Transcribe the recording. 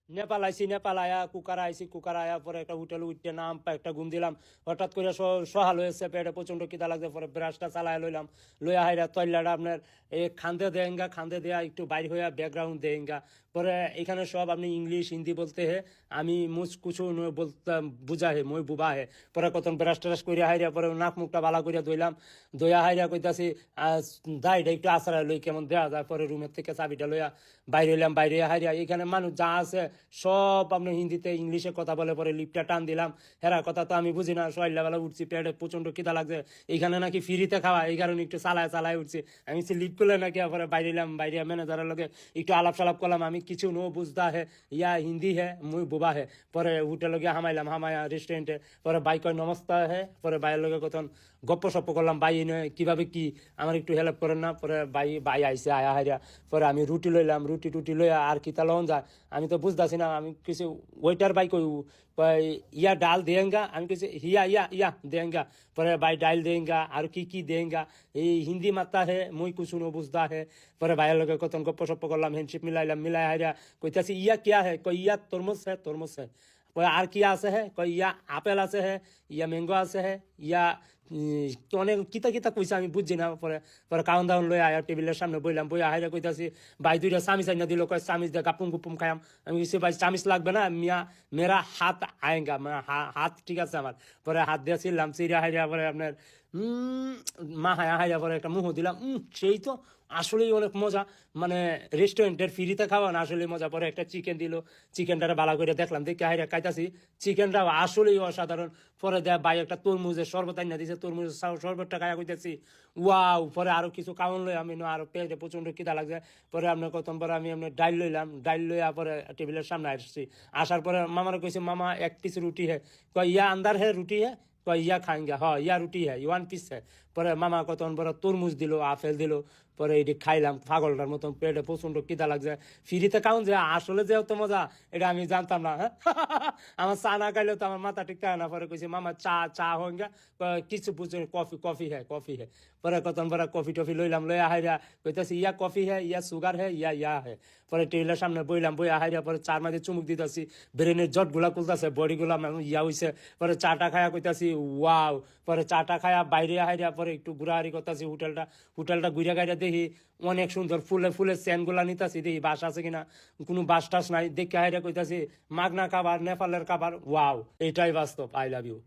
নেপাল আইসি, নেপাল আয়া কুকার আইসি, কুকার আয়া পরে একটা হোটেল উঠতে নাম একটা ঘুম দিলাম। হঠাৎ করে সহাল হয়েছে, পেটে প্রচন্ড খিদা লাগছে, পরে ব্রাশটা চালায় লইলাম। লইয়া হাইরা তৈলাটা আপনার এই খান্দে দেঙ্গা, খান্দে দেয়া একটু বাইর হইয়া ব্যাকগ্রাউন্ড দেঙ্গা। পরে এখানে সব আপনি ইংলিশ হিন্দি বলতে হে, আমি মুছ কুছু বলতাম বুঝা হে, মই বুবা হে। পরে কতন ব্রাশ ট্রাশ করিয়া হাইরা পরে নাক মুখটা বালা করিয়া ধুইলাম। দইয়া হাইরা কইতাছি দাইটা একটু আশ্রয় লই কেমন দেওয়া যায়। পরে রুমের থেকে চাবিটা লইয়া বাইরে হইলাম। বাইরে হাইরা এখানে মানুষ যা আছে সব আপনি হিন্দিতে ইংলিশে কথা বলে। পরে লিফটটা টান দিলাম, হেরা কথা তো আমি বুঝি না। সকালবেলা বেলা উঠছি, পেটে প্রচন্ড খিদা লাগছে, এইখানে নাকি ফ্রিতে খাওয়া, এই কারণে একটু চালায় চালায় উঠছি। আমি লিফট করলে নাকি পরে বাইরে এলাম, বাইরে ম্যানেজারের লগে একটু আলাপ সালাপ করলাম। আমি কিছু নো বুঝদা হে, ইয়া হিন্দি হে, মুই বুবা হে। পরে হোটেলে গিয়ে হামাইলাম, হামায়া রেস্টুরেন্টে। পরে বাই কয় নমস্কার হে। পরে বাইরের লগে কতন গপ্প সপ্প করলাম, বাই কিভাবে কি আমার একটু হেল্প করেন না। পরে বাই বাই আইসে আয়া হাইরা। পরে আমি রুটি লইলাম, রুটি টুটি লইয়া আর কি তা লন যায় আমি তো বুঝতেছি না। আমি কিছু ওয়েটার বাই কই ইয়া ডাল দেঙ্গা, আমি কিছু হিয়া ইয়া ইয়া দেঙ্গা। পরে বাই ডাল দেঙ্গা আর কি দেঙ্গা। এই হিন্দি মাত্রা হে, মুই কুছু নো বুঝদা হে। পরে ভাইয়ের লগে কতন গপ্প সপ্প করলাম, হ্যান্ডশিপ মিলাইলাম। মিলাই হাইরা কইতাছি ইয়া কিয়া হে, কই ইয়া তরমুজ হে, তরমুজ হে। কয় আর কি আছে হে, কয় ইয়া আপেল আছে হে, ইয়া ম্যাঙ্গো আছে হে, ইয়া অনেক কিতা কিতা কইছে আমি বুঝছি না। পরে পরে কাউন দাউন লই আয়া টেবিলের সামনে বইলাম, বই হাইরা কইতাছি ভাই দুইটা চামিচ আইনা দিল, কয় চামিচ দিয়ে গাপুম গুপুম খায়াম। আমি কিছু ভাই চামিচ লাগবে না, মিয়া মেরা হাত আয়েঙ্গা, মানে হাত ঠিক আছে আমার। পরে হাত দিয়ে ছিলাম, চিরা হাইরা পরে আপনার মা হায়া হাইরা পরে একটা মুহ দিলাম। সেই তো আসলেই অনেক মজা, মানে রেস্টুরেন্টের ফ্রিতে খাওয়ান আসলে মজা। পরে একটা চিকেন দিল, চিকেনটা ভালো করে দেখলাম, দেখে হাইরা খাইতাছি, চিকেনটাও আসলেই অসাধারণ। পরে দেখ ভাই একটা তরমুজের শরবত আইনা দিছে, তরমুজের শরবতটা খাইয়া কইতেছি ওয়াও। পরে আরো কিছু কাউন লই আমি আরো পেটে প্রচন্ড খিদা লাগছে। পরে আপনার কত পরে আমি আপনার ডাইল লইলাম, ডাইল লইয়া পরে টেবিলের সামনে আসছি। আসার পরে মামার কইছে মামা এক পিস রুটি হে, কয় ইয়া আন্দার হে রুটি হে, কয় ইয়া খাएंगे, হ ইয়া রুটি হে, ওয়ান পিস হে। পরে মামা কতন বড় তরমুজ দিল, আপেল দিল। পরে এটি খাইলাম পাগলটার মতন, পেটে প্রচন্ড খিদা লাগছে। ফ্রিতে খাউন যে আসলে যে অত মজা এটা আমি জানতাম না। হ্যাঁ আমার চা না খাইলেও তো আমার মাথা ঠিক থাকে না। পরে কইছে মামা চা চা হোঙ্গা, কিছু বুঝছো কফি, কফি হে, কফি হে। পরে কতন পরে কফি টফি লইলাম, লইয়া হাইরা কইতাছি ইয়া কফি হে, ইয়া সুগার হে, ইয়া ইয়া হে। পরে টেবিলের সামনে বইলাম, বইয়া হাইরা পরে চার মাঝে চুমুক দিতেছি, ব্রেনের জট গুলা খুলতেছে, বডি গুলা ইয়া হইছে। পরে চাটা খায়া কইতাছি ওয়াও। পরে চাটা খায়া বাইরে হাইরা পরে একটু ঘুরাহারি করতেছি হোটেলটা। হোটেলটা ঘুরে গাইরা দেখি অনেক সুন্দর, ফুলে ফুলে চেন গুলা নিতাছি, দেখি বাস আছে কিনা, কোনো বাস টাস নাই। দেখে হাইরা কইতাছি মাগনা খাবার, নেপালের খাবার, ওয়াও, এটাই বাস্তব। I love you.